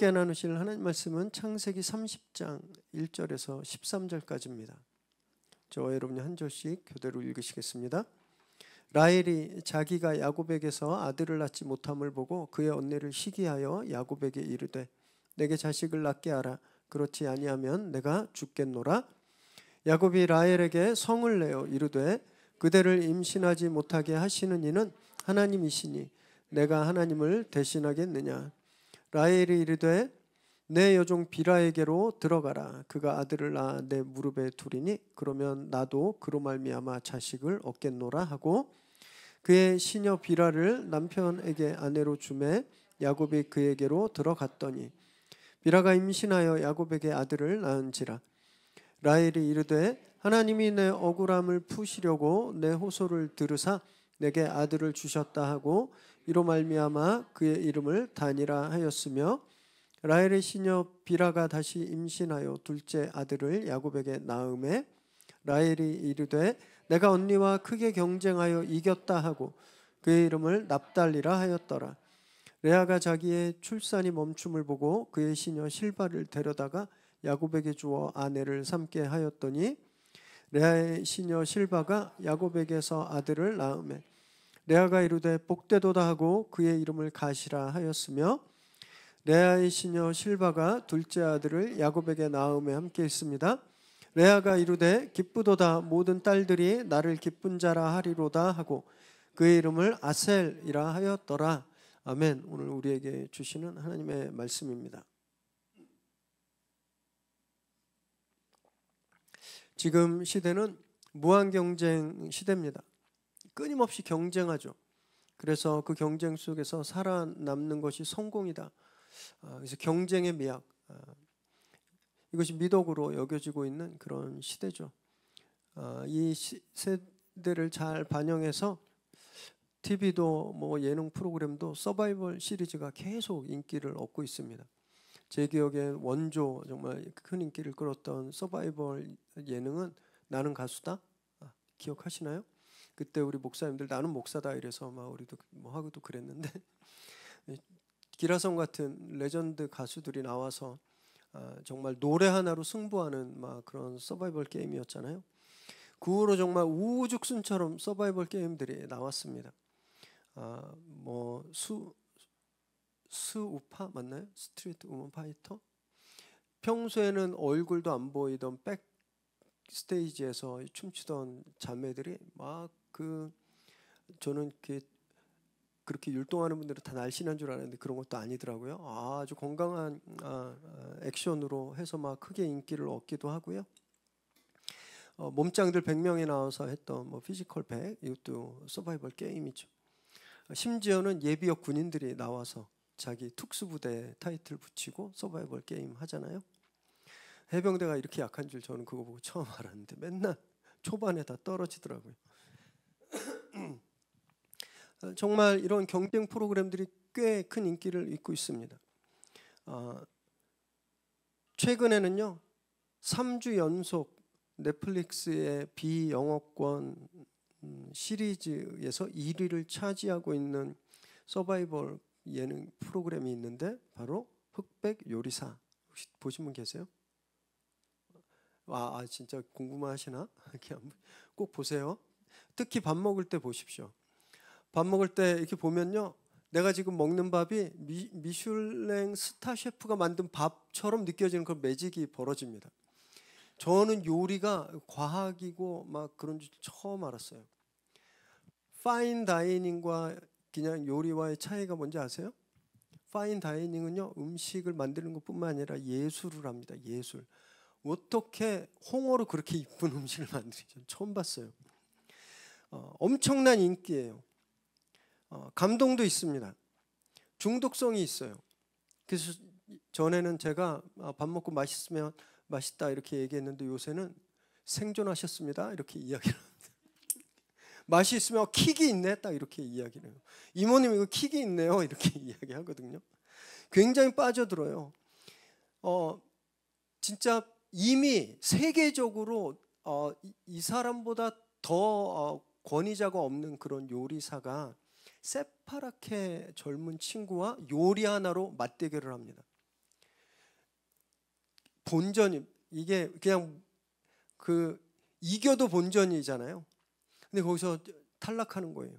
함께 나누실 하나님 말씀은 창세기 30장 1절에서 13절까지입니다. 저와 여러분이 한 절씩 교대로 읽으시겠습니다. 라헬이 자기가 야곱에게서 아들을 낳지 못함을 보고 그의 언니를 시기하여 야곱에게 이르되 내게 자식을 낳게 하라. 그렇지 아니하면 내가 죽겠노라. 야곱이 라헬에게 성을 내어 이르되 그대를 임신하지 못하게 하시는 이는 하나님이시니 내가 하나님을 대신하겠느냐. 라헬이 이르되 내 여종 비라에게로 들어가라. 그가 아들을 낳아 내 무릎에 두리니 그러면 나도 그로 말미암아 자식을 얻겠노라 하고 그의 시녀 비라를 남편에게 아내로 주매 야곱이 그에게로 들어갔더니 비라가 임신하여 야곱에게 아들을 낳은지라. 라헬이 이르되 하나님이 내 억울함을 푸시려고 내 호소를 들으사 내게 아들을 주셨다 하고 이로 말미암아 그의 이름을 다니라 하였으며 라헬의 시녀 비라가 다시 임신하여 둘째 아들을 야곱에게 낳음에 라헬이 이르되 내가 언니와 크게 경쟁하여 이겼다 하고 그의 이름을 납달리라 하였더라. 레아가 자기의 출산이 멈춤을 보고 그의 시녀 실바를 데려다가 야곱에게 주어 아내를 삼게 하였더니 레아의 시녀 실바가 야곱에게서 아들을 낳음에 레아가 이르되 복되도다 하고 그의 이름을 가시라 하였으며 레아의 시녀 실바가 둘째 아들을 야곱에게 낳음에 함께 있습니다. 레아가 이르되 기쁘도다 모든 딸들이 나를 기쁜 자라 하리로다 하고 그의 이름을 아셀이라 하였더라. 아멘. 오늘 우리에게 주시는 하나님의 말씀입니다. 지금 시대는 무한경쟁 시대입니다. 끊임없이 경쟁하죠. 그래서 그 경쟁 속에서 살아남는 것이 성공이다. 그래서 경쟁의 미학, 이것이 미덕으로 여겨지고 있는 그런 시대죠. 이 세대를 잘 반영해서 TV도 뭐 예능 프로그램도 서바이벌 시리즈가 계속 인기를 얻고 있습니다. 제 기억엔 원조 정말 큰 인기를 끌었던 서바이벌 예능은 나는 가수다? 기억하시나요? 그때 우리 목사님들 나는 목사다 이래서 막 우리도 뭐 하고도 그랬는데 기라성 같은 레전드 가수들이 나와서 정말 노래 하나로 승부하는 막 그런 서바이벌 게임이었잖아요. 그 후로 정말 우후죽순처럼 서바이벌 게임들이 나왔습니다. 뭐 수우파 맞나요? 스트리트 우먼 파이터? 평소에는 얼굴도 안 보이던 백스테이지에서 춤추던 자매들이 막 저는 그렇게 율동하는 분들은 다 날씬한 줄 알았는데 그런 것도 아니더라고요. 아주 건강한 액션으로 해서 막 크게 인기를 얻기도 하고요. 몸짱들 100명이 나와서 했던 뭐 피지컬 100 이것도 서바이벌 게임이죠. 심지어는 예비역 군인들이 나와서 자기 특수부대 타이틀 붙이고 서바이벌 게임 하잖아요. 해병대가 이렇게 약한 줄 저는 그거 보고 처음 알았는데 맨날 초반에 다 떨어지더라고요. 정말 이런 경쟁 프로그램들이 꽤 큰 인기를 얻고 있습니다. 최근에는요 3주 연속 넷플릭스의 비영업권 시리즈에서 1위를 차지하고 있는 서바이벌 예능 프로그램이 있는데 바로 흑백 요리사. 혹시 보신 분 계세요? 진짜 궁금하시나? 꼭 보세요. 특히 밥 먹을 때 보십시오. 밥 먹을 때 이렇게 보면요 내가 지금 먹는 밥이 미슐랭 스타 셰프가 만든 밥처럼 느껴지는 그런 매직이 벌어집니다. 저는 요리가 과학이고 막 그런 줄 처음 알았어요. 파인 다이닝과 그냥 요리와의 차이가 뭔지 아세요? 파인 다이닝은요 음식을 만드는 것뿐만 아니라 예술을 합니다. 예술. 어떻게 홍어로 그렇게 이쁜 음식을 만들지 처음 봤어요. 엄청난 인기예요. 감동도 있습니다. 중독성이 있어요. 그래서 전에는 제가 밥 먹고 맛있으면 맛있다 이렇게 얘기했는데 요새는 생존하셨습니다 이렇게 이야기를 합니다. 맛이 있으면 킥이 있네 딱 이렇게 이야기를 해요. 이모님 이거 킥이 있네요 이렇게 이야기하거든요. 굉장히 빠져들어요. 진짜 이미 세계적으로 이 사람보다 더 권위자가 없는 그런 요리사가 새파랗게 젊은 친구와 요리 하나로 맞대결을 합니다. 본전이 이게 그냥 이겨도 본전이잖아요. 근데 거기서 탈락하는 거예요.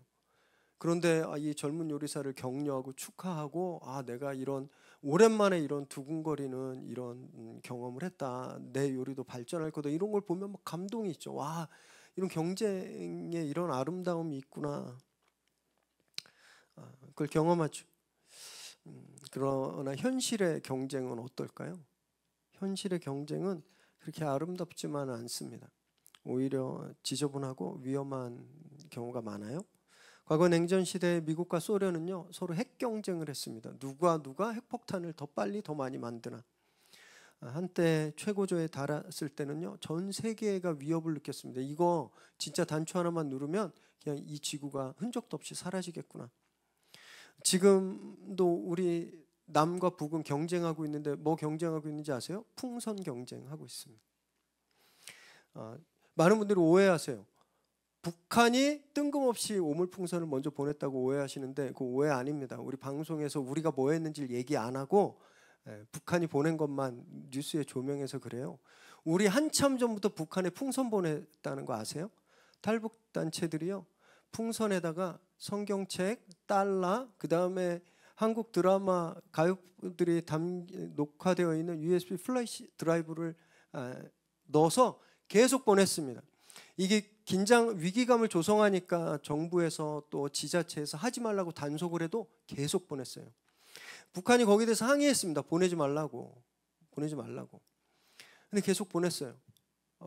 그런데 이 젊은 요리사를 격려하고 축하하고 내가 이런 오랜만에 이런 두근거리는 이런 경험을 했다. 내 요리도 발전할 거다. 이런 걸 보면 막 감동이 있죠. 와, 이런 경쟁에 이런 아름다움이 있구나. 그걸 경험하죠. 그러나 현실의 경쟁은 어떨까요? 현실의 경쟁은 그렇게 아름답지만 않습니다. 오히려 지저분하고 위험한 경우가 많아요. 과거 냉전 시대 미국과 소련은요 서로 핵 경쟁을 했습니다. 누가 핵폭탄을 더 빨리 더 많이 만드나. 한때 최고조에 달았을 때는요 전 세계가 위협을 느꼈습니다. 이거 진짜 단추 하나만 누르면 그냥 이 지구가 흔적도 없이 사라지겠구나. 지금도 우리 남과 북은 경쟁하고 있는데 뭐 경쟁하고 있는지 아세요? 풍선 경쟁하고 있습니다. 많은 분들이 오해하세요. 북한이 뜬금없이 오물풍선을 먼저 보냈다고 오해하시는데 그 오해 아닙니다. 우리 방송에서 우리가 뭐 했는지를 얘기 안 하고 북한이 보낸 것만 뉴스에 조명해서 그래요. 우리 한참 전부터 북한에 풍선 보냈다는 거 아세요? 탈북 단체들이요 풍선에다가 성경책, 달러, 그 다음에 한국 드라마 가요들이 녹화되어 있는 USB 플래시 드라이브를 넣어서 계속 보냈습니다. 이게 위기감을 조성하니까 정부에서 또 지자체에서 하지 말라고 단속을 해도 계속 보냈어요. 북한이 거기에 대해서 항의했습니다. 보내지 말라고. 근데 계속 보냈어요.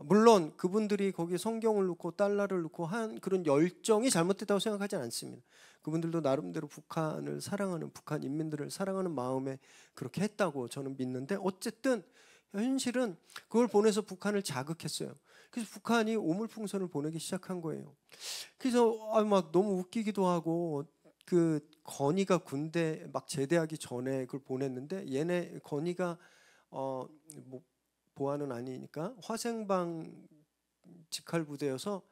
물론 그분들이 거기에 성경을 넣고 달러를 넣고 한 그런 열정이 잘못됐다고 생각하지 않습니다. 그분들도 나름대로 북한을 사랑하는, 북한 인민들을 사랑하는 마음에 그렇게 했다고 저는 믿는데, 어쨌든 현실은 그걸 보내서 북한을 자극했어요. 그래서 북한이 오물풍선을 보내기 시작한 거예요. 그래서 막 너무 웃기기도 하고, 그 건의가 군대 막 제대하기 전에 그걸 보냈는데, 얘네 건의가 뭐 보안은 아니니까 화생방 직할 부대여서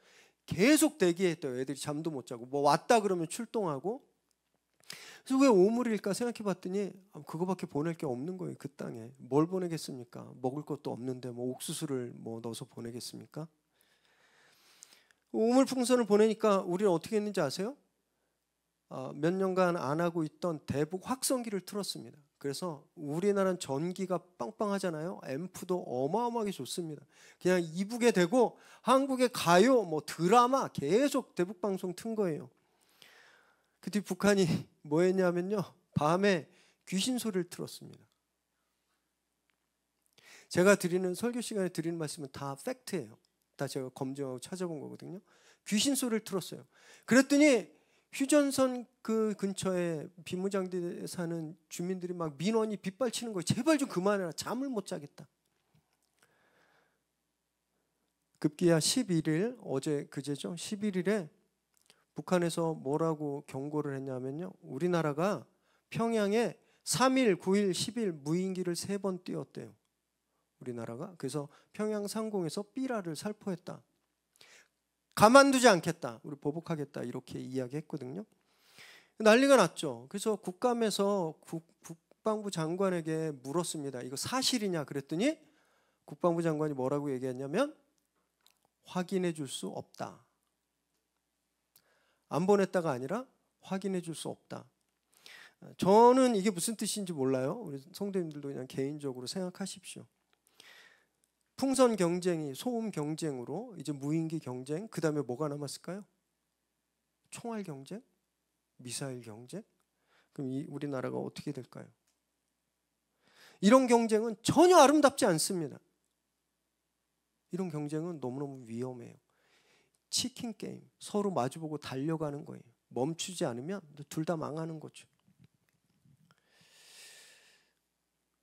계속 대기했대요. 애들이 잠도 못 자고 뭐 왔다 그러면 출동하고. 그래서 왜 오물일까 생각해 봤더니 그거밖에 보낼 게 없는 거예요. 그 땅에 뭘 보내겠습니까? 먹을 것도 없는데 뭐 옥수수를 뭐 넣어서 보내겠습니까? 오물풍선을 보내니까 우리는 어떻게 했는지 아세요? 몇 년간 안 하고 있던 대북 확성기를 틀었습니다. 그래서 우리나라는 전기가 빵빵하잖아요. 앰프도 어마어마하게 좋습니다. 그냥 이북에 대고 한국의 가요, 뭐 드라마 계속 대북 방송 튼 거예요. 그 뒤 북한이 뭐 했냐면요, 밤에 귀신 소리를 틀었습니다. 제가 드리는 설교 시간에 드리는 말씀은 다 팩트예요. 다 제가 검증하고 찾아본 거거든요. 귀신 소리를 틀었어요. 그랬더니 휴전선 그 근처에 비무장지대에 사는 주민들이 막 민원이 빗발치는 거예요. 제발 좀 그만해라. 잠을 못 자겠다. 급기야 11일, 어제 그제죠. 11일에 북한에서 뭐라고 경고를 했냐면요, 우리나라가 평양에 3일, 9일, 10일 무인기를 3번 띄웠대요. 우리나라가. 그래서 평양 상공에서 삐라를 살포했다. 가만두지 않겠다. 우리 보복하겠다. 이렇게 이야기했거든요. 난리가 났죠. 그래서 국감에서 국방부 장관에게 물었습니다. 이거 사실이냐 그랬더니 국방부 장관이 뭐라고 얘기했냐면 확인해 줄 수 없다. 안 보냈다가 아니라 확인해 줄 수 없다. 저는 이게 무슨 뜻인지 몰라요. 우리 성도님들도 그냥 개인적으로 생각하십시오. 풍선 경쟁이 소음 경쟁으로 이제 무인기 경쟁, 그 다음에 뭐가 남았을까요? 총알 경쟁? 미사일 경쟁? 그럼 우리나라가 어떻게 될까요? 이런 경쟁은 전혀 아름답지 않습니다. 이런 경쟁은 너무너무 위험해요. 치킨 게임, 서로 마주보고 달려가는 거예요. 멈추지 않으면 둘 다 망하는 거죠.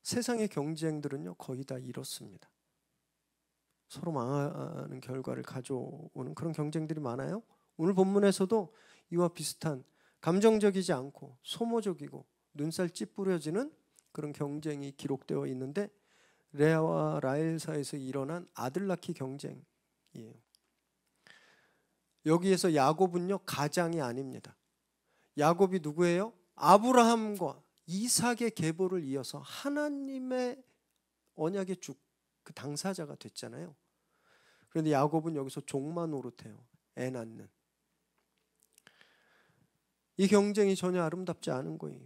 세상의 경쟁들은요 거의 다 이렇습니다. 서로 망하는 결과를 가져오는 그런 경쟁들이 많아요. 오늘 본문에서도 이와 비슷한 감정적이지 않고 소모적이고 눈살 찌푸려지는 그런 경쟁이 기록되어 있는데, 레아와 라헬 사이에서 일어난 아들 낳기 경쟁이에요. 여기에서 야곱은요 가장이 아닙니다. 야곱이 누구예요? 아브라함과 이삭의 계보를 이어서 하나님의 언약의 쭉 그 당사자가 됐잖아요. 그런데 야곱은 여기서 종만 노릇해요. 애 낳는. 이 경쟁이 전혀 아름답지 않은 거예요.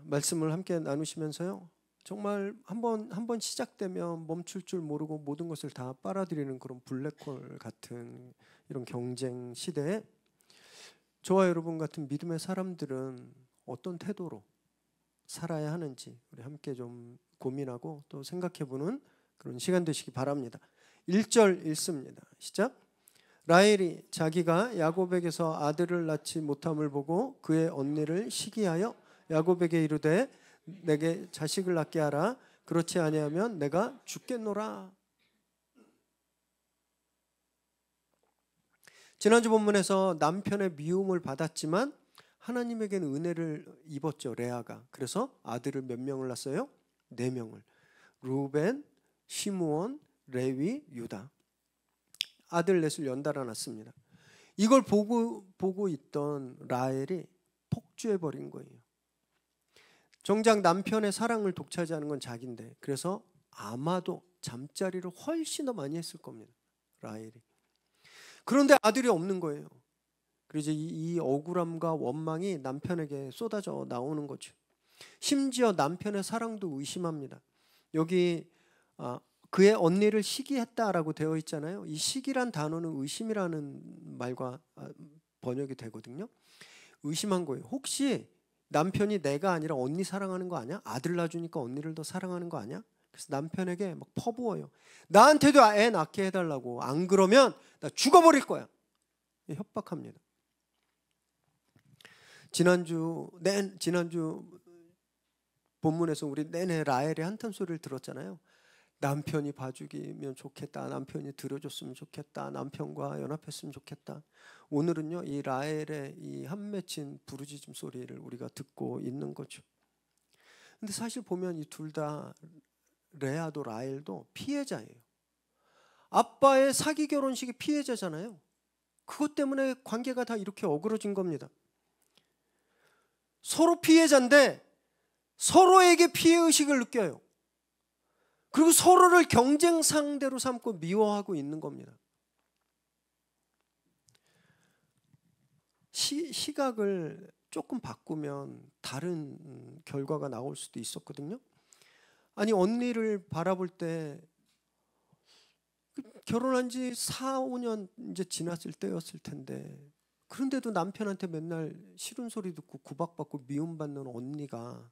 말씀을 함께 나누시면서요, 정말 한번 시작되면 멈출 줄 모르고 모든 것을 다 빨아들이는 그런 블랙홀 같은 이런 경쟁 시대에 저와 여러분 같은 믿음의 사람들은 어떤 태도로 살아야 하는지 우리 함께 좀 고민하고 또 생각해보는 그런 시간 되시기 바랍니다. 1절 읽습니다. 시작. 라헬이 자기가 야곱에게서 아들을 낳지 못함을 보고 그의 언니를 시기하여 야곱에게 이르되 내게 자식을 낳게 하라. 그렇지 아니하면 내가 죽겠노라. 지난주 본문에서 남편의 미움을 받았지만 하나님에게는 은혜를 입었죠. 레아가. 그래서 아들을 몇 명을 낳았어요? 4명을. 루벤, 시므온, 레위, 유다. 아들 넷을 연달아 낳습니다. 이걸 보고 있던 라헬이 폭주해버린 거예요. 정작 남편의 사랑을 독차지하는 건 자기인데, 그래서 아마도 잠자리를 훨씬 더 많이 했을 겁니다. 라헬이. 그런데 아들이 없는 거예요. 그래서 이 억울함과 원망이 남편에게 쏟아져 나오는 거죠. 심지어 남편의 사랑도 의심합니다. 여기 그의 언니를 시기했다라고 되어 있잖아요. 이 시기란 단어는 의심이라는 말과 번역이 되거든요. 의심한 거예요. 혹시 남편이 내가 아니라 언니 사랑하는 거 아니야? 아들 낳아주니까 언니를 더 사랑하는 거 아니야? 그래서 남편에게 막 퍼부어요. 나한테도 애 낳게 해달라고. 안 그러면 나 죽어버릴 거야. 협박합니다. 지난주 본문에서 우리 내내 라헬의 한탄 소리를 들었잖아요. 남편이 봐주기면 좋겠다. 남편이 들어줬으면 좋겠다. 남편과 연합했으면 좋겠다. 오늘은요, 이 라헬의 이 한맺힌 부르짖음 소리를 우리가 듣고 있는 거죠. 근데 사실 보면 이 둘 다 레아도 라헬도 피해자예요. 아빠의 사기 결혼식이 피해자잖아요. 그것 때문에 관계가 다 이렇게 어그러진 겁니다. 서로 피해자인데 서로에게 피해의식을 느껴요. 그리고 서로를 경쟁 상대로 삼고 미워하고 있는 겁니다. 시각을 조금 바꾸면 다른 결과가 나올 수도 있었거든요. 아니, 언니를 바라볼 때 결혼한 지 4, 5년 이제 지났을 때였을 텐데, 그런데도 남편한테 맨날 싫은 소리 듣고 구박받고 미움받는 언니가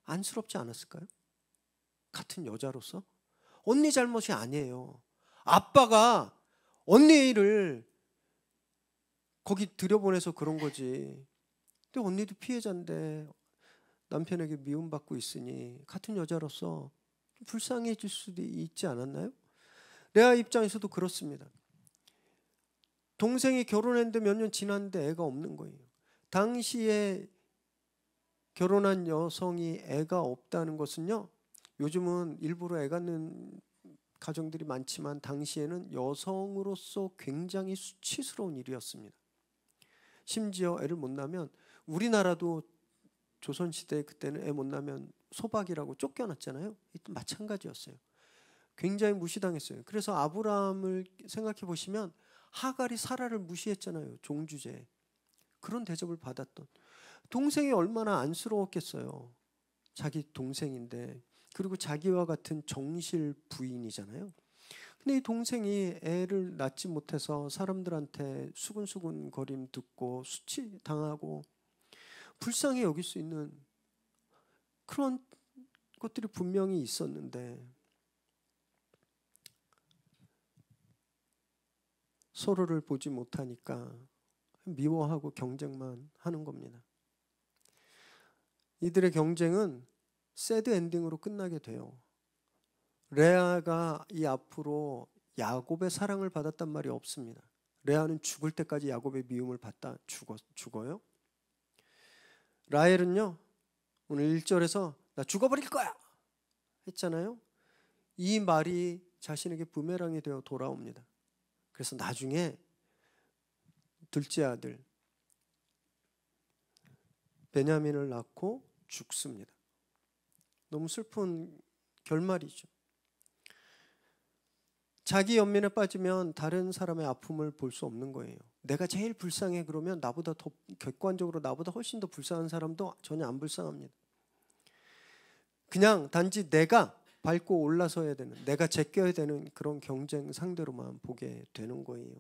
안쓰럽지 않았을까요? 같은 여자로서? 언니 잘못이 아니에요. 아빠가 언니를 거기 들여보내서 그런 거지. 근데 언니도 피해자인데 남편에게 미움받고 있으니 같은 여자로서 불쌍해질 수도 있지 않았나요? 레아 입장에서도 그렇습니다. 동생이 결혼했는데 몇 년 지났는데 애가 없는 거예요. 당시에 결혼한 여성이 애가 없다는 것은요, 요즘은 일부러 애 갖는 가정들이 많지만 당시에는 여성으로서 굉장히 수치스러운 일이었습니다. 심지어 애를 못 낳으면, 우리나라도 조선시대 그때는 애 못 낳으면 소박이라고 쫓겨났잖아요. 이때 마찬가지였어요. 굉장히 무시당했어요. 그래서 아브라함을 생각해 보시면 하갈이 사라를 무시했잖아요. 종주제. 그런 대접을 받았던. 동생이 얼마나 안쓰러웠겠어요. 자기 동생인데. 그리고 자기와 같은 정실 부인이잖아요. 근데 이 동생이 애를 낳지 못해서 사람들한테 수근수근 거림 듣고 수치당하고 불쌍히 여길 수 있는 그런 것들이 분명히 있었는데, 서로를 보지 못하니까 미워하고 경쟁만 하는 겁니다. 이들의 경쟁은 새드 엔딩으로 끝나게 돼요. 레아가 이 앞으로 야곱의 사랑을 받았단 말이 없습니다. 레아는 죽을 때까지 야곱의 미움을 받다 죽어요. 라헬은요, 오늘 1절에서 나 죽어버릴 거야 했잖아요. 이 말이 자신에게 부메랑이 되어 돌아옵니다. 그래서 나중에 둘째 아들 베냐민을 낳고 죽습니다. 너무 슬픈 결말이죠. 자기 연민에 빠지면 다른 사람의 아픔을 볼 수 없는 거예요. 내가 제일 불쌍해 그러면 나보다 더 객관적으로 나보다 훨씬 더 불쌍한 사람도 전혀 안 불쌍합니다. 그냥 단지 내가 밟고 올라서야 되는, 내가 제껴야 되는 그런 경쟁 상대로만 보게 되는 거예요.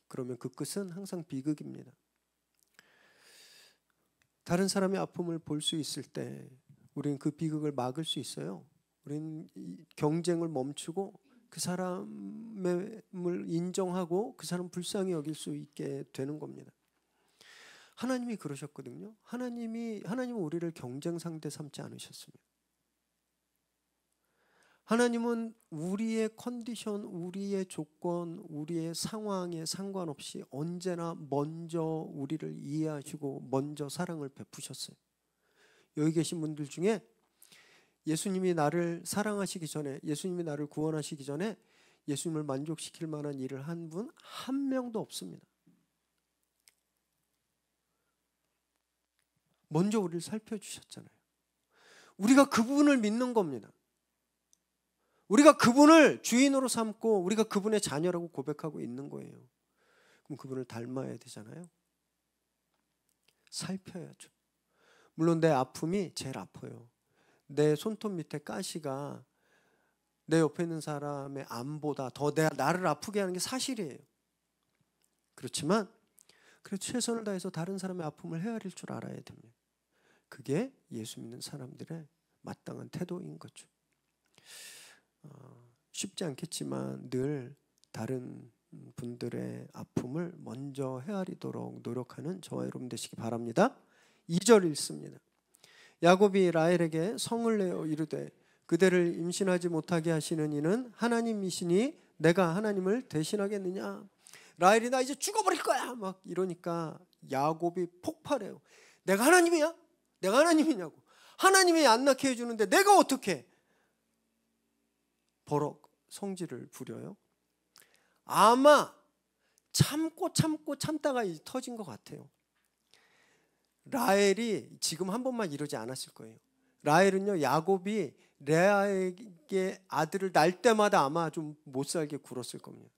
그러면 그 끝은 항상 비극입니다. 다른 사람의 아픔을 볼 수 있을 때 우리는 그 비극을 막을 수 있어요. 우리는 경쟁을 멈추고 그 사람을 인정하고 그 사람 불쌍히 여길 수 있게 되는 겁니다. 하나님이 그러셨거든요. 하나님은 우리를 경쟁 상대 삼지 않으셨습니다. 하나님은 우리의 컨디션, 우리의 조건, 우리의 상황에 상관없이 언제나 먼저 우리를 이해하시고 먼저 사랑을 베푸셨어요. 여기 계신 분들 중에 예수님이 나를 사랑하시기 전에, 예수님이 나를 구원하시기 전에 예수님을 만족시킬 만한 일을 한 분 한 명도 없습니다. 먼저 우리를 살펴주셨잖아요. 우리가 그분을 믿는 겁니다. 우리가 그분을 주인으로 삼고 우리가 그분의 자녀라고 고백하고 있는 거예요. 그럼 그분을 닮아야 되잖아요. 살펴야죠. 물론 내 아픔이 제일 아파요. 내 손톱 밑에 가시가 내 옆에 있는 사람의 암보다 더 나를 아프게 하는 게 사실이에요. 그렇지만 그래도 최선을 다해서 다른 사람의 아픔을 헤아릴 줄 알아야 됩니다. 그게 예수 믿는 사람들의 마땅한 태도인 거죠. 쉽지 않겠지만 늘 다른 분들의 아픔을 먼저 헤아리도록 노력하는 저와 여러분 되시기 바랍니다. 2절 읽습니다. 야곱이 라헬에게 성을 내어 이르되 그대를 임신하지 못하게 하시는 이는 하나님이시니 내가 하나님을 대신하겠느냐. 라헬이 나 이제 죽어버릴 거야 막 이러니까 야곱이 폭발해요. 내가 하나님이야? 내가 하나님이냐고. 하나님이 안 낳게 해주는데 내가 어떻게 버럭 성질을 부려요. 아마 참다가 터진 것 같아요. 라헬이 지금 한 번만 이러지 않았을 거예요. 라헬은요, 야곱이 레아에게 아들을 낳을 때마다 아마 좀 못 살게 굴었을 겁니다.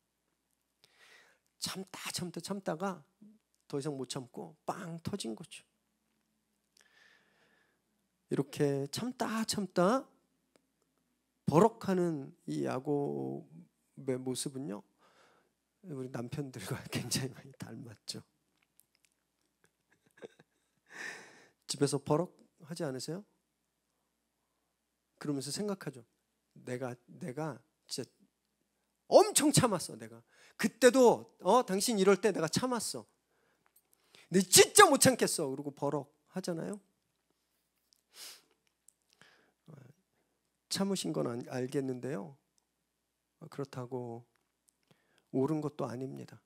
참다가 더 이상 못 참고 빵 터진 거죠. 이렇게 참다 버럭하는 이 야곱의 모습은요, 우리 남편들과 굉장히 많이 닮았죠. 집에서 버럭 하지 않으세요? 그러면서 생각하죠. 내가 진짜 엄청 참았어. 내가 그때도 당신 이럴 때 내가 참았어. 근데 진짜 못 참겠어. 그러고 버럭 하잖아요. 참으신 건 알겠는데요, 그렇다고 옳은 것도 아닙니다.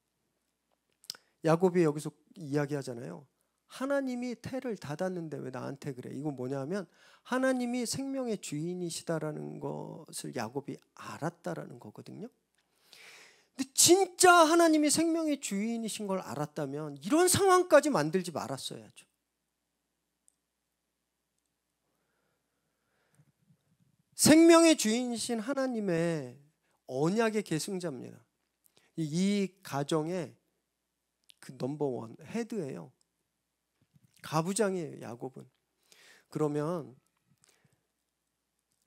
야곱이 여기서 이야기하잖아요. 하나님이 태를 닫았는데 왜 나한테 그래? 이건 뭐냐면 하나님이 생명의 주인이시다라는 것을 야곱이 알았다라는 거거든요. 근데 진짜 하나님이 생명의 주인이신 걸 알았다면 이런 상황까지 만들지 말았어야죠. 생명의 주인이신 하나님의 언약의 계승자입니다. 이 가정의 그 넘버원 헤드예요. 가부장이에요, 야곱은. 그러면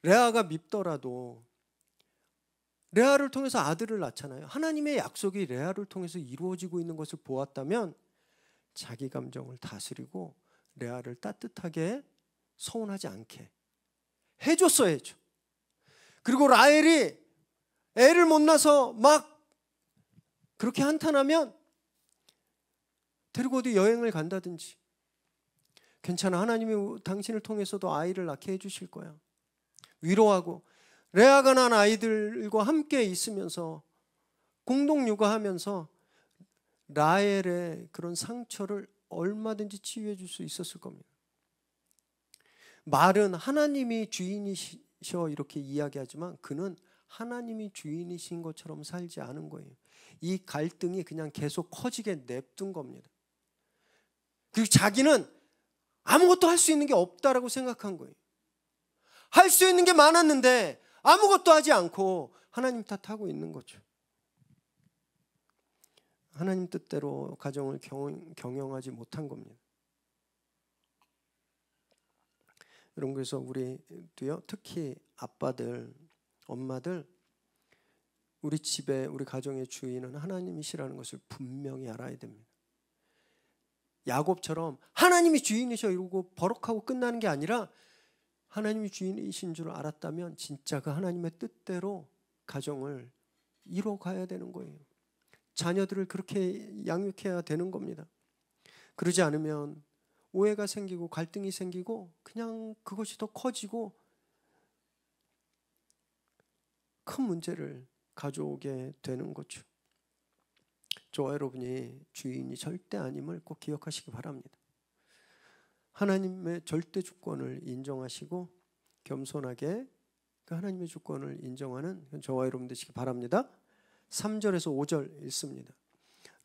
레아가 밉더라도 레아를 통해서 아들을 낳잖아요. 하나님의 약속이 레아를 통해서 이루어지고 있는 것을 보았다면 자기 감정을 다스리고 레아를 따뜻하게 서운하지 않게 해줬어야죠. 그리고 라헬이 애를 못 낳아서 막 그렇게 한탄하면 데리고 어디 여행을 간다든지, 괜찮아, 하나님이 당신을 통해서도 아이를 낳게 해주실 거야, 위로하고 레아가 낳은 아이들과 함께 있으면서 공동 육아하면서 라헬의 그런 상처를 얼마든지 치유해 줄 수 있었을 겁니다. 말은 하나님이 주인이셔 이렇게 이야기하지만 그는 하나님이 주인이신 것처럼 살지 않은 거예요. 이 갈등이 그냥 계속 커지게 냅둔 겁니다. 그리고 자기는 아무것도 할 수 있는 게 없다라고 생각한 거예요. 할 수 있는 게 많았는데 아무것도 하지 않고 하나님 탓하고 있는 거죠. 하나님 뜻대로 가정을 경영하지 못한 겁니다. 여러분, 그래서 우리도요, 특히 아빠들, 엄마들, 우리 집에, 우리 가정의 주인은 하나님이시라는 것을 분명히 알아야 됩니다. 야곱처럼 하나님이 주인이셔 이러고 버럭하고 끝나는 게 아니라 하나님이 주인이신 줄 알았다면 진짜 그 하나님의 뜻대로 가정을 이뤄가야 되는 거예요. 자녀들을 그렇게 양육해야 되는 겁니다. 그러지 않으면 오해가 생기고 갈등이 생기고 그냥 그것이 더 커지고 큰 문제를 가져오게 되는 거죠. 저와 여러분이 주인이 절대 아님을 꼭 기억하시기 바랍니다. 하나님의 절대 주권을 인정하시고 겸손하게 그 하나님의 주권을 인정하는 저와 여러분 되시기 바랍니다. 3절에서 5절 읽습니다.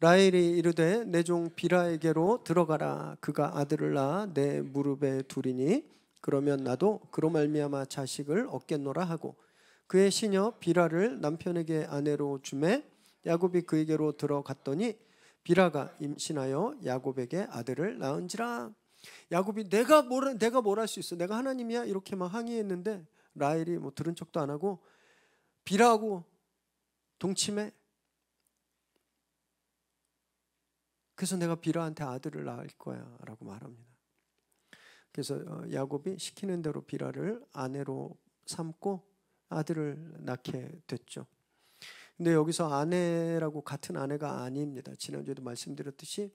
라헬이 이르되 내 종 비라에게로 들어가라. 그가 아들을 낳아 내 무릎에 두리니 그러면 나도 그로 말미암아 자식을 얻겠노라 하고 그의 시녀 비라를 남편에게 아내로 주매 야곱이 그에게로 들어갔더니 비라가 임신하여 야곱에게 아들을 낳은지라. 야곱이 내가 뭘 할 수 있어? 내가 하나님이야? 이렇게 막 항의했는데 라헬이 뭐 들은 척도 안 하고 비라하고 동침해. 그래서 내가 비라한테 아들을 낳을 거야 라고 말합니다. 그래서 야곱이 시키는 대로 비라를 아내로 삼고 아들을 낳게 됐죠. 근데 여기서 아내라고 같은 아내가 아닙니다. 지난주에도 말씀드렸듯이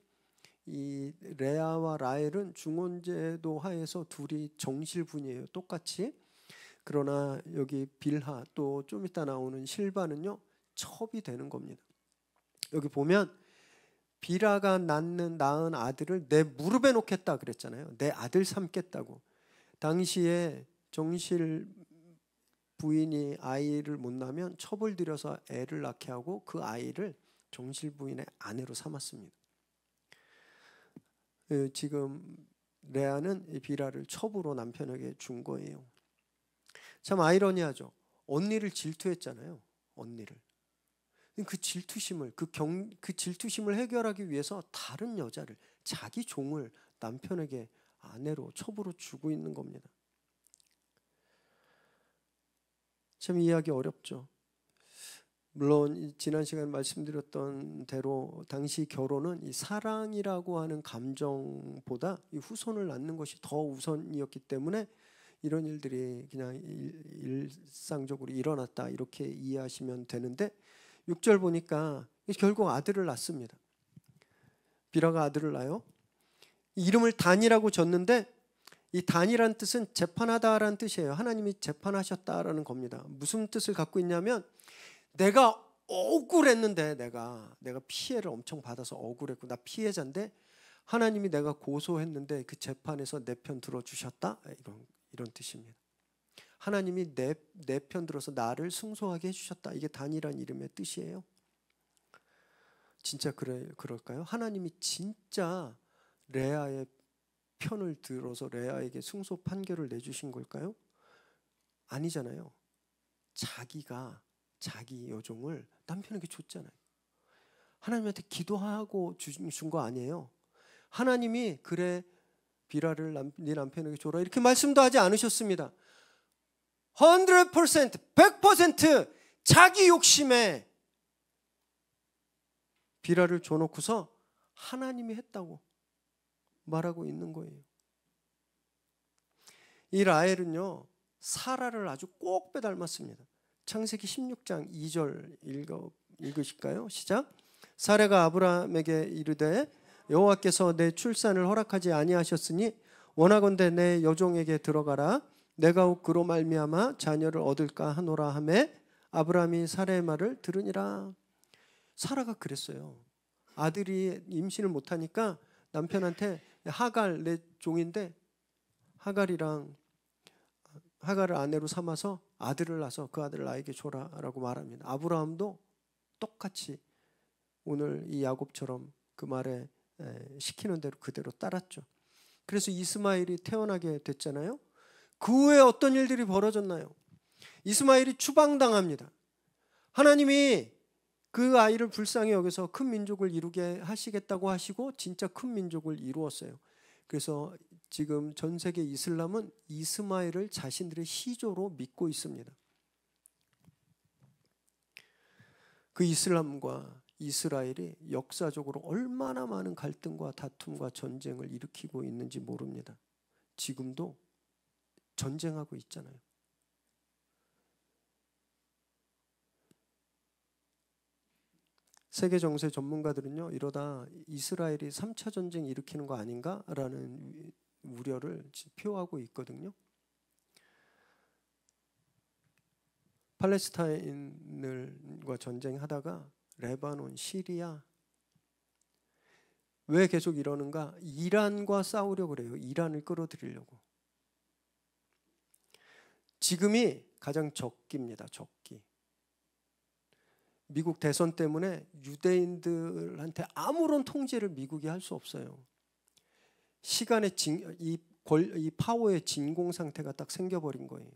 이 레아와 라헬은 중혼제도 하에서 둘이 정실분이에요. 똑같이. 그러나 여기 빌하 또 좀 이따 나오는 실바는요, 첩이 되는 겁니다. 여기 보면 비라가 낳은 아들을 내 무릎에 놓겠다 그랬잖아요. 내 아들 삼겠다고. 당시에 정실 부인이 아이를 못 낳으면 첩을 들여서 애를 낳게 하고 그 아이를 정실 부인의 아내로 삼았습니다. 지금 레아는 비라를 첩으로 남편에게 준 거예요. 참 아이러니하죠. 언니를 질투했잖아요. 언니를. 그 질투심을 그 질투심을 해결하기 위해서 다른 여자를 자기 종을 남편에게 아내로 첩으로 주고 있는 겁니다. 참 이해하기 어렵죠. 물론 지난 시간에 말씀드렸던 대로 당시 결혼은 이 사랑이라고 하는 감정보다 이 후손을 낳는 것이 더 우선이었기 때문에 이런 일들이 그냥 일상적으로 일어났다 이렇게 이해하시면 되는데 6절 보니까 결국 아들을 낳습니다. 비라가 아들을 낳아요. 이름을 단이라고 줬는데 이 단이란 뜻은 재판하다라는 뜻이에요. 하나님이 재판하셨다라는 겁니다. 무슨 뜻을 갖고 있냐면 내가 억울했는데 내가 피해를 엄청 받아서 억울했고 나 피해자인데 하나님이 내가 고소했는데 그 재판에서 내 편 들어주셨다 이런 뜻입니다. 하나님이 내 편 들어서 나를 승소하게 해주셨다. 이게 단이란 이름의 뜻이에요. 진짜 그럴까요? 하나님이 진짜 레아의 편을 들어서 레아에게 승소 판결을 내주신 걸까요? 아니잖아요. 자기가 자기 여종을 남편에게 줬잖아요. 하나님한테 기도하고 준 거 아니에요. 하나님이 그래 비라를 네 남편에게 줘라 이렇게 말씀도 하지 않으셨습니다. 100% 자기 욕심에 비라를 줘놓고서 하나님이 했다고 말하고 있는 거예요. 이 라헬은요 사라를 아주 꼭 빼닮았습니다. 창세기 16장 2절 읽으실까요? 시작. 사라가 아브라함에게 이르되 여호와께서 내 출산을 허락하지 아니하셨으니 원하건대 내 여종에게 들어가라. 내가 혹 그로 말미암아 자녀를 얻을까 하노라 하매 아브라함이 사라의 말을 들으니라. 사라가 그랬어요. 아들이 임신을 못하니까 남편한테 하갈 내 종인데 하갈을 아내로 삼아서 아들을 낳아서 그 아들을 나에게 줘라라고 말합니다. 아브라함도 똑같이 오늘 이 야곱처럼 그 말에 시키는 대로 그대로 따랐죠. 그래서 이스마엘이 태어나게 됐잖아요. 그 후에 어떤 일들이 벌어졌나요? 이스마엘이 추방당합니다. 하나님이 그 아이를 불쌍히 여겨서 큰 민족을 이루게 하시겠다고 하시고 진짜 큰 민족을 이루었어요. 그래서 지금 전 세계 이슬람은 이스마엘을 자신들의 시조로 믿고 있습니다. 그 이슬람과 이스라엘이 역사적으로 얼마나 많은 갈등과 다툼과 전쟁을 일으키고 있는지 모릅니다. 지금도 전쟁하고 있잖아요. 세계 정세 전문가들은요, 이러다 이스라엘이 3차 전쟁 일으키는 거 아닌가라는 우려를 표하고 있거든요. 팔레스타인과 전쟁하다가 레바논, 시리아, 왜 계속 이러는가? 이란과 싸우려고 그래요. 이란을 끌어들이려고. 지금이 가장 적기입니다. 적기. 미국 대선 때문에 유대인들한테 아무런 통제를 미국이 할 수 없어요. 시간의 이 파워의 진공 상태가 딱 생겨버린 거예요.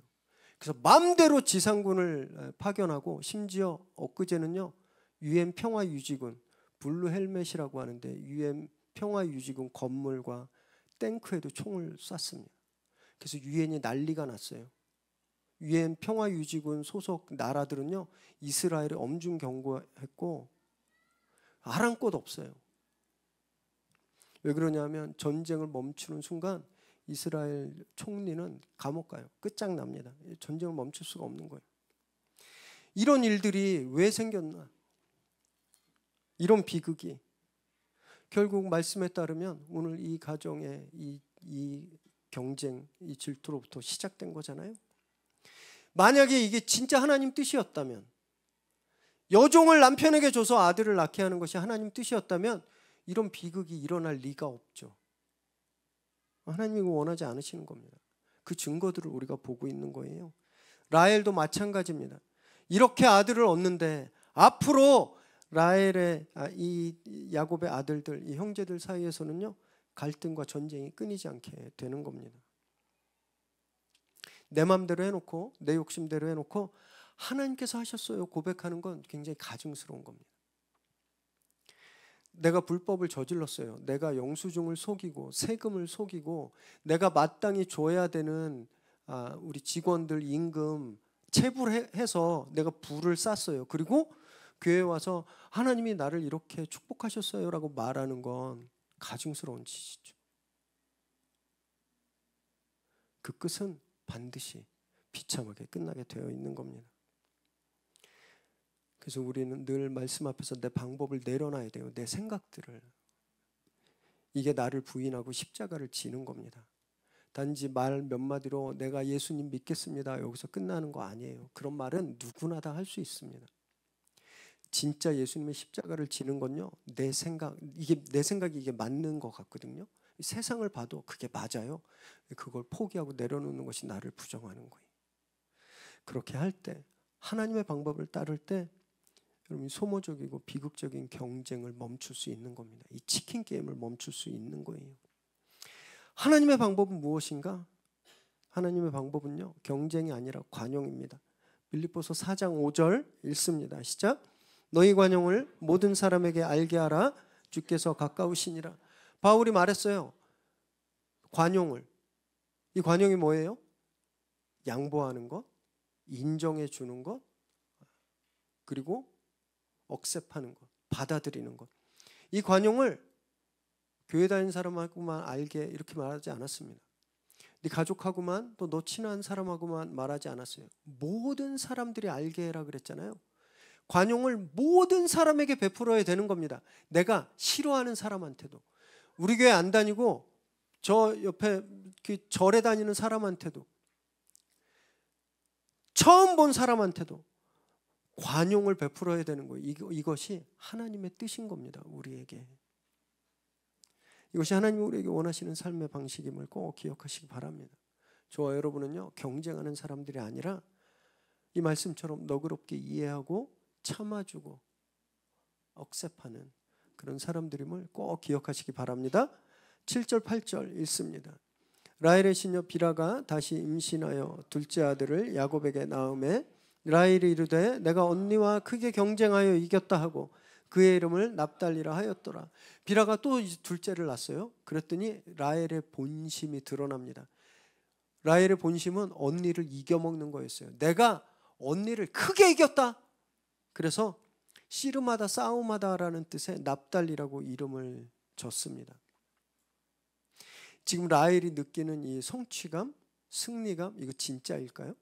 그래서 마음대로 지상군을 파견하고, 심지어 엊그제는요, UN 평화유지군, 블루 헬멧이라고 하는데 UN 평화유지군 건물과 탱크에도 총을 쐈습니다. 그래서 UN이 난리가 났어요. UN 평화유지군 소속 나라들은요, 이스라엘에 엄중 경고했고 아랑곳 없어요. 왜 그러냐면 전쟁을 멈추는 순간 이스라엘 총리는 감옥 가요. 끝장납니다. 전쟁을 멈출 수가 없는 거예요. 이런 일들이 왜 생겼나? 이런 비극이 결국 말씀에 따르면 오늘 이 가정의 이 경쟁, 이 질투로부터 시작된 거잖아요. 만약에 이게 진짜 하나님 뜻이었다면, 여종을 남편에게 줘서 아들을 낳게 하는 것이 하나님 뜻이었다면 이런 비극이 일어날 리가 없죠. 하나님이 원하지 않으시는 겁니다. 그 증거들을 우리가 보고 있는 거예요. 라헬도 마찬가지입니다. 이렇게 아들을 얻는데 앞으로 라헬의 이 야곱의 아들들, 이 형제들 사이에서는요, 갈등과 전쟁이 끊이지 않게 되는 겁니다. 내 마음대로 해놓고, 내 욕심대로 해놓고 하나님께서 하셨어요 고백하는 건 굉장히 가증스러운 겁니다. 내가 불법을 저질렀어요. 내가 영수증을 속이고 세금을 속이고 내가 마땅히 줘야 되는 우리 직원들 임금 체불해서 내가 부를 쌌어요. 그리고 교회에 와서 하나님이 나를 이렇게 축복하셨어요 라고 말하는 건 가증스러운 짓이죠. 그 끝은 반드시 비참하게 끝나게 되어 있는 겁니다. 그래서 우리는 늘 말씀 앞에서 내 방법을 내려놔야 돼요. 내 생각들을. 이게 나를 부인하고 십자가를 지는 겁니다. 단지 말 몇 마디로 내가 예수님 믿겠습니다, 여기서 끝나는 거 아니에요. 그런 말은 누구나 다 할 수 있습니다. 진짜 예수님의 십자가를 지는 건요, 내 생각이 이게 맞는 것 같거든요. 세상을 봐도 그게 맞아요. 그걸 포기하고 내려놓는 것이 나를 부정하는 거예요. 그렇게 할 때, 하나님의 방법을 따를 때 여러분, 소모적이고 비극적인 경쟁을 멈출 수 있는 겁니다. 이 치킨 게임을 멈출 수 있는 거예요. 하나님의 방법은 무엇인가? 하나님의 방법은요, 경쟁이 아니라 관용입니다. 빌립보서 4장 5절 읽습니다. 시작. 너희 관용을 모든 사람에게 알게 하라. 주께서 가까우시니라. 바울이 말했어요. 관용을. 이 관용이 뭐예요? 양보하는 것, 인정해 주는 것, 그리고 억셉하는 것, 받아들이는 것. 이 관용을 교회 다니는 사람하고만 알게 이렇게 말하지 않았습니다. 네 가족하고만, 또 너 친한 사람하고만 말하지 않았어요. 모든 사람들이 알게 해라 그랬잖아요. 관용을 모든 사람에게 베풀어야 되는 겁니다. 내가 싫어하는 사람한테도, 우리 교회 안 다니고 저 옆에 그 절에 다니는 사람한테도, 처음 본 사람한테도 관용을 베풀어야 되는 거예요. 이것이 하나님의 뜻인 겁니다. 우리에게. 이것이 하나님이 우리에게 원하시는 삶의 방식임을 꼭 기억하시기 바랍니다. 저와 여러분은요, 경쟁하는 사람들이 아니라 이 말씀처럼 너그럽게 이해하고 참아주고 억셉하는 그런 사람들임을 꼭 기억하시기 바랍니다. 7절 8절 읽습니다. 라헬의 시녀 비라가 다시 임신하여 둘째 아들을 야곱에게 낳음에 라헬이 이르되 내가 언니와 크게 경쟁하여 이겼다 하고 그의 이름을 납달리라 하였더라. 비라가 또 둘째를 낳았어요. 그랬더니 라헬의 본심이 드러납니다. 라헬의 본심은 언니를 이겨먹는 거였어요. 내가 언니를 크게 이겼다. 그래서 씨름하다 싸움하다라는 뜻의 납달리라고 이름을 줬습니다. 지금 라헬이 느끼는 이 성취감, 승리감, 이거 진짜일까요?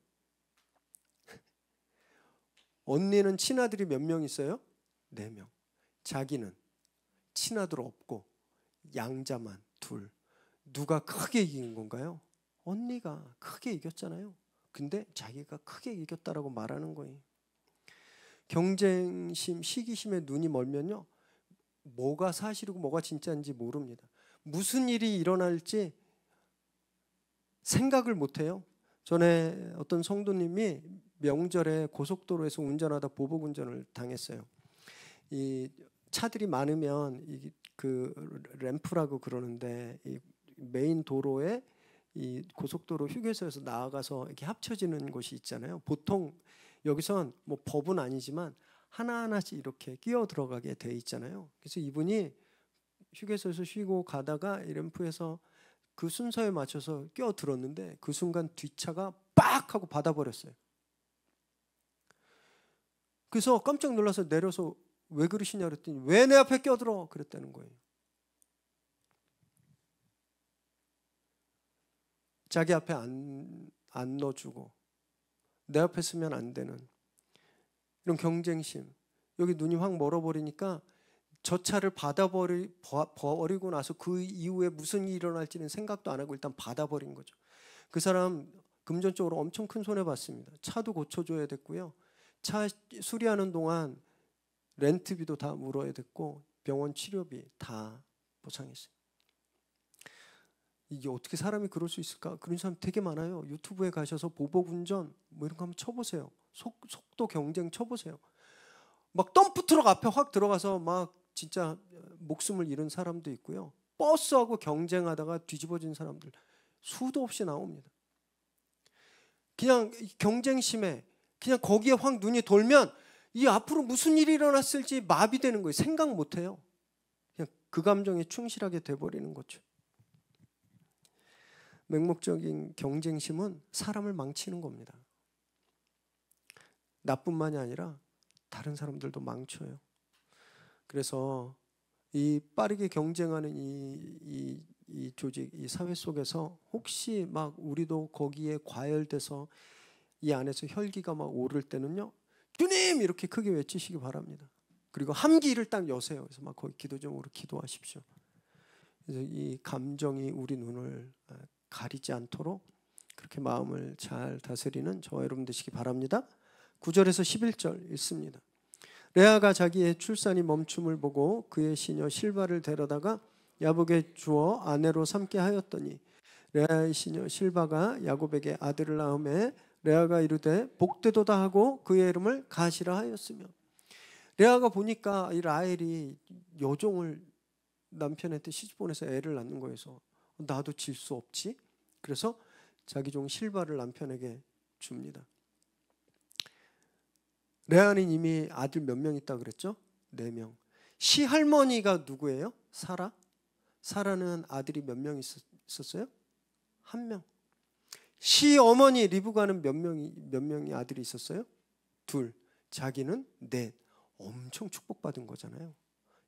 언니는 친아들이 몇 명 있어요? 4명. 자기는 친아들 없고 양자만 둘. 누가 크게 이긴 건가요? 언니가 크게 이겼잖아요. 근데 자기가 크게 이겼다라고 말하는 거예요. 경쟁심, 시기심에 눈이 멀면요, 뭐가 사실이고 뭐가 진짜인지 모릅니다. 무슨 일이 일어날지 생각을 못해요. 전에 어떤 성도님이 명절에 고속도로에서 운전하다 보복 운전을 당했어요. 이 차들이 많으면 그 램프라고 그러는데 이 메인 도로에 이 고속도로 휴게소에서 나아가서 이렇게 합쳐지는 곳이 있잖아요. 보통 여기선 뭐 법은 아니지만 하나하나씩 이렇게 끼어 들어가게 돼 있잖아요. 그래서 이분이 휴게소에서 쉬고 가다가 이 램프에서 그 순서에 맞춰서 끼어 들었는데 그 순간 뒷차가 빡 하고 받아버렸어요. 그래서 깜짝 놀라서 내려서 왜 그러시냐 그랬더니 왜 내 앞에 끼어들어 그랬다는 거예요. 자기 앞에 안 넣어주고 내 앞에 쓰면 안 되는 이런 경쟁심. 여기 눈이 확 멀어버리니까 저 차를 버리고 나서 그 이후에 무슨 일이 일어날지는 생각도 안 하고 일단 받아버린 거죠. 그 사람 금전적으로 엄청 큰 손해봤습니다. 차도 고쳐줘야 됐고요. 차 수리하는 동안 렌트비도 다 물어야 됐고 병원 치료비 다 보상했어요. 이게 어떻게 사람이 그럴 수 있을까? 그런 사람 되게 많아요. 유튜브에 가셔서 보복운전 뭐 이런 거 한번 쳐보세요. 속도 경쟁 쳐보세요. 막 덤프트럭 앞에 확 들어가서 막 진짜 목숨을 잃은 사람도 있고요. 버스하고 경쟁하다가 뒤집어진 사람들 수도 없이 나옵니다. 그냥 경쟁심에 그냥 거기에 확 눈이 돌면 이 앞으로 무슨 일이 일어났을지 마비되는 거예요. 생각 못해요. 그냥 그 감정에 충실하게 돼버리는 거죠. 맹목적인 경쟁심은 사람을 망치는 겁니다. 나뿐만이 아니라 다른 사람들도 망쳐요. 그래서 이 빠르게 경쟁하는 이 조직, 이 사회 속에서 혹시 막 우리도 거기에 과열돼서 이 안에서 혈기가 막 오를 때는요, 주님 이렇게 크게 외치시기 바랍니다. 그리고 함기를 딱 여세요. 그래서 막 거기 기도점으로 기도하십시오. 그래서 이 감정이 우리 눈을 가리지 않도록 그렇게 마음을 잘 다스리는 저와 여러분 되시기 바랍니다. 9절에서 11절 읽습니다. 레아가 자기의 출산이 멈춤을 보고 그의 시녀 실바를 데려다가 야곱에게 주어 아내로 삼게 하였더니 레아의 시녀 실바가 야곱에게 아들을 낳음에 레아가 이르되 복되도다 하고 그의 이름을 가시라 하였으며, 레아가 보니까 이 라헬이 여종을 남편한테 시집보내서 애를 낳는 거여서 나도 질 수 없지. 그래서 자기 종 실바를 남편에게 줍니다. 레아는 이미 아들 몇 명 있다 그랬죠? 4명. 시할머니가 누구예요? 사라? 사라는 아들이 몇 명 있었어요? 1명. 시어머니 리브가는 몇 명이 아들이 있었어요? 2. 자기는 4. 엄청 축복받은 거잖아요.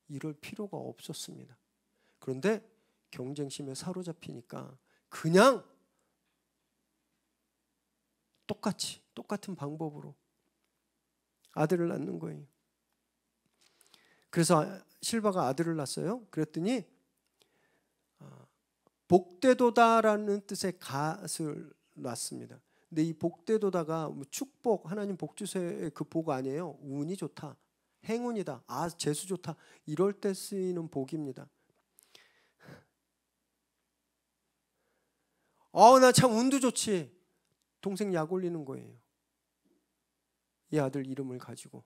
이럴 필요가 없었습니다. 그런데 경쟁심에 사로잡히니까 그냥 똑같은 방법으로 아들을 낳는 거예요. 그래서 실바가 아들을 낳았어요. 그랬더니 복되도다라는 뜻의 갓을 낳습니다. 근데 이 복되도다가 축복, 하나님 복 주세요의 그 복 아니에요. 운이 좋다, 행운이다, 재수 좋다 이럴 때 쓰이는 복입니다. 나 참 운도 좋지. 동생 약 올리는 거예요. 이 아들 이름을 가지고.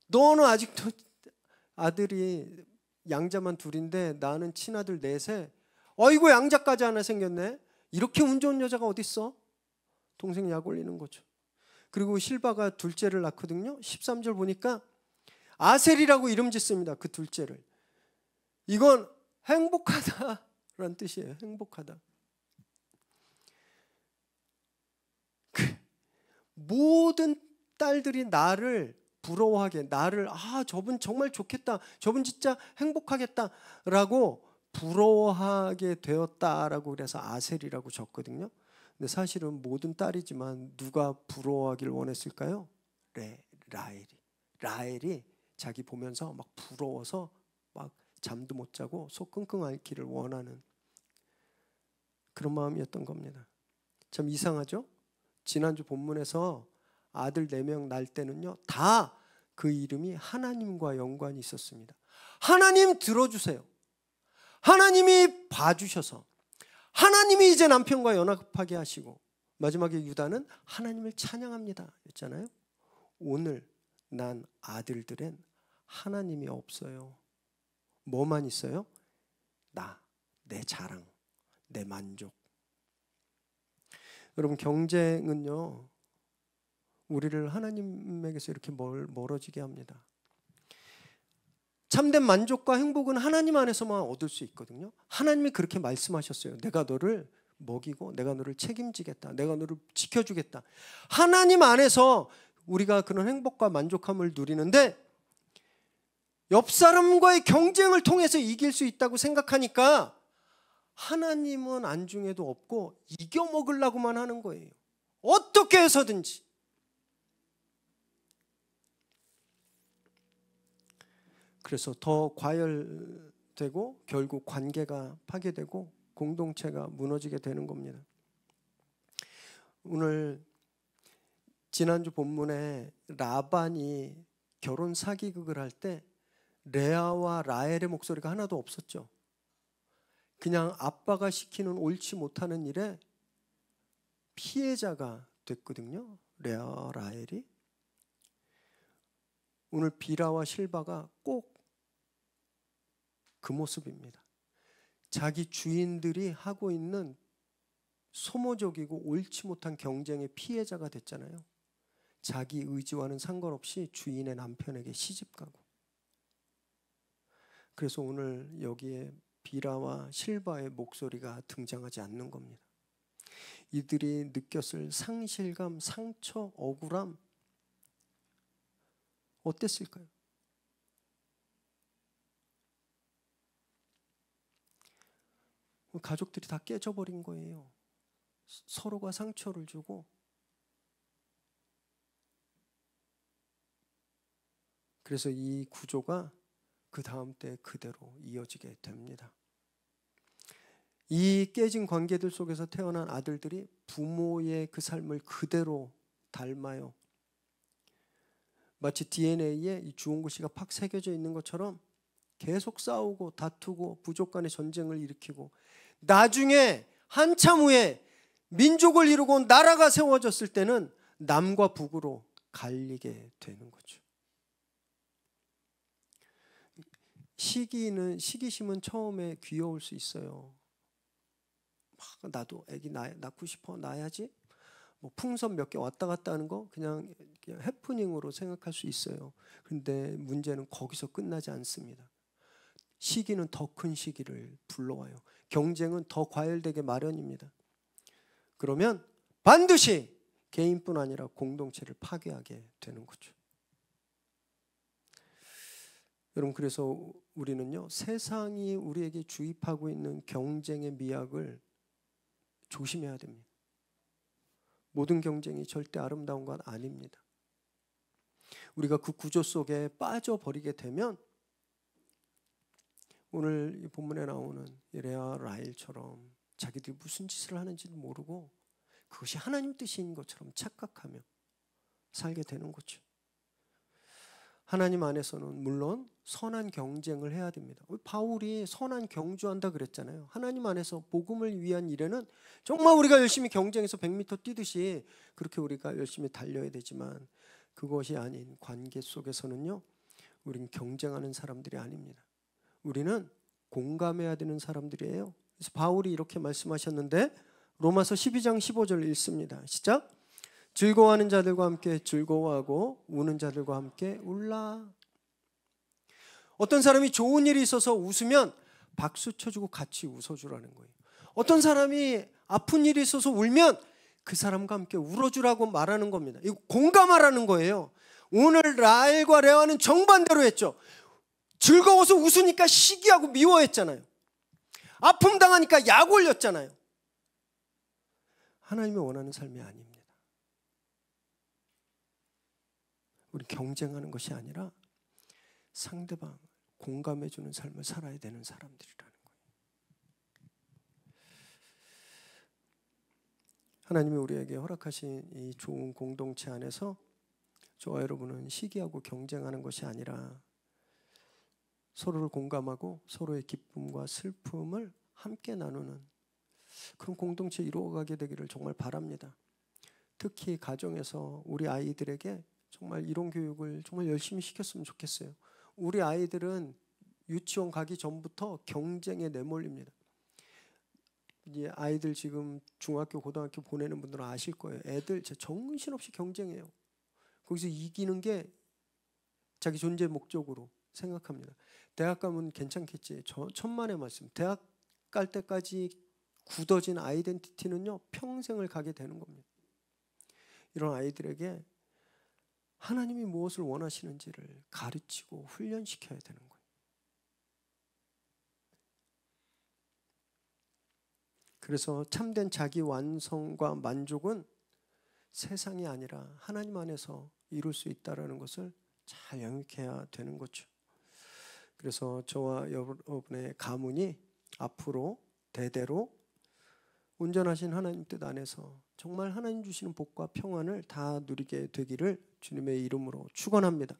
너는 아직도 아들이 양자만 2인데 나는 친아들 4세. 어이구 양자까지 하나 생겼네. 이렇게 운 좋은 여자가 어딨어? 동생 약 올리는 거죠. 그리고 실바가 둘째를 낳거든요. 13절 보니까 아셀이라고 이름 짓습니다. 그 둘째를. 이건 행복하다라는 뜻이에요. 행복하다. 모든 딸들이 나를 부러워하게, 나를 저분 정말 좋겠다, 저분 진짜 행복하겠다라고 부러워하게 되었다라고 그래서 아셀이라고 적거든요. 근데 사실은 모든 딸이지만 누가 부러워하길 원했을까요? 라헬이 자기 보면서 막 부러워서 막 잠도 못 자고 속 끙끙 앓기를 원하는 그런 마음이었던 겁니다. 참 이상하죠? 지난주 본문에서 아들 4명 날 때는요, 다 그 이름이 하나님과 연관이 있었습니다. 하나님 들어주세요. 하나님이 봐주셔서 하나님이 이제 남편과 연합하게 하시고, 마지막에 유다는 하나님을 찬양합니다 했잖아요. 오늘 난 아들들엔 하나님이 없어요. 뭐만 있어요? 내 자랑, 내 만족. 여러분, 경쟁은요, 우리를 하나님에게서 이렇게 멀어지게 합니다. 참된 만족과 행복은 하나님 안에서만 얻을 수 있거든요. 하나님이 그렇게 말씀하셨어요. 내가 너를 먹이고 내가 너를 책임지겠다. 내가 너를 지켜주겠다. 하나님 안에서 우리가 그런 행복과 만족함을 누리는데, 옆 사람과의 경쟁을 통해서 이길 수 있다고 생각하니까 하나님은 안중에도 없고 이겨먹으려고만 하는 거예요. 어떻게 해서든지. 그래서 더 과열되고 결국 관계가 파괴되고 공동체가 무너지게 되는 겁니다. 오늘 지난주 본문에 라반이 결혼 사기극을 할 때 레아와 라헬의 목소리가 하나도 없었죠. 그냥 아빠가 시키는 옳지 못하는 일에 피해자가 됐거든요. 레아, 라헬이. 오늘 비라와 실바가 꼭 그 모습입니다. 자기 주인들이 하고 있는 소모적이고 옳지 못한 경쟁의 피해자가 됐잖아요. 자기 의지와는 상관없이 주인의 남편에게 시집가고. 그래서 오늘 여기에 비라와 실바의 목소리가 등장하지 않는 겁니다. 이들이 느꼈을 상실감, 상처, 억울함 어땠을까요? 가족들이 다 깨져버린 거예요. 서로가 상처를 주고. 그래서 이 구조가 그 다음 때 그대로 이어지게 됩니다. 이 깨진 관계들 속에서 태어난 아들들이 부모의 그 삶을 그대로 닮아요. 마치 DNA에 이 주홍글씨가 팍 새겨져 있는 것처럼 계속 싸우고 다투고 부족 간의 전쟁을 일으키고, 나중에 한참 후에 민족을 이루고 나라가 세워졌을 때는 남과 북으로 갈리게 되는 거죠. 시기심은 처음에 귀여울 수 있어요. 나도 애기 낳고 싶어, 낳아야지. 풍선 몇 개 왔다 갔다 하는 거 그냥 해프닝으로 생각할 수 있어요. 그런데 문제는 거기서 끝나지 않습니다. 시기는 더 큰 시기를 불러와요. 경쟁은 더 과열되게 마련입니다. 그러면 반드시 개인뿐 아니라 공동체를 파괴하게 되는 거죠. 여러분, 그래서 우리는요, 세상이 우리에게 주입하고 있는 경쟁의 미학을 조심해야 됩니다. 모든 경쟁이 절대 아름다운 건 아닙니다. 우리가 그 구조 속에 빠져버리게 되면 오늘 이 본문에 나오는 레아, 라헬처럼 자기들이 무슨 짓을 하는지도 모르고 그것이 하나님 뜻인 것처럼 착각하며 살게 되는 거죠. 하나님 안에서는 물론 선한 경쟁을 해야 됩니다. 바울이 선한 경주한다 그랬잖아요. 하나님 안에서 복음을 위한 일에는 정말 우리가 열심히 경쟁해서 100m 뛰듯이 그렇게 우리가 열심히 달려야 되지만, 그것이 아닌 관계 속에서는요, 우리는 경쟁하는 사람들이 아닙니다. 우리는 공감해야 되는 사람들이에요. 그래서 바울이 이렇게 말씀하셨는데 로마서 12장 15절 읽습니다. 시작. 즐거워하는 자들과 함께 즐거워하고 우는 자들과 함께 울라. 어떤 사람이 좋은 일이 있어서 웃으면 박수 쳐주고 같이 웃어주라는 거예요. 어떤 사람이 아픈 일이 있어서 울면 그 사람과 함께 울어주라고 말하는 겁니다. 이거 공감하라는 거예요. 오늘 라헬과 레아는 정반대로 했죠. 즐거워서 웃으니까 시기하고 미워했잖아요. 아픔 당하니까 약 올렸잖아요. 하나님이 원하는 삶이 아닙니다. 우리 경쟁하는 것이 아니라 상대방 공감해주는 삶을 살아야 되는 사람들이라는 거예요. 하나님이 우리에게 허락하신 이 좋은 공동체 안에서 저와 여러분은 시기하고 경쟁하는 것이 아니라 서로를 공감하고 서로의 기쁨과 슬픔을 함께 나누는 그런 공동체 이루어가게 되기를 정말 바랍니다. 특히 가정에서 우리 아이들에게 정말 이런 교육을 정말 열심히 시켰으면 좋겠어요. 우리 아이들은 유치원 가기 전부터 경쟁에 내몰립니다. 이제 아이들 지금 중학교, 고등학교 보내는 분들은 아실 거예요. 애들 정신없이 경쟁해요. 거기서 이기는 게 자기 존재 목적으로 생각합니다. 대학 가면 괜찮겠지. 천만의 말씀. 대학 갈 때까지 굳어진 아이덴티티는요, 평생을 가게 되는 겁니다. 이런 아이들에게 하나님이 무엇을 원하시는지를 가르치고 훈련시켜야 되는 거예요. 그래서 참된 자기 완성과 만족은 세상이 아니라 하나님 안에서 이룰 수 있다는 것을 잘 영육해야 되는 거죠. 그래서 저와 여러분의 가문이 앞으로 대대로 온전하신 하나님 뜻 안에서 정말 하나님 주시는 복과 평안을 다 누리게 되기를 주님의 이름으로 축원합니다.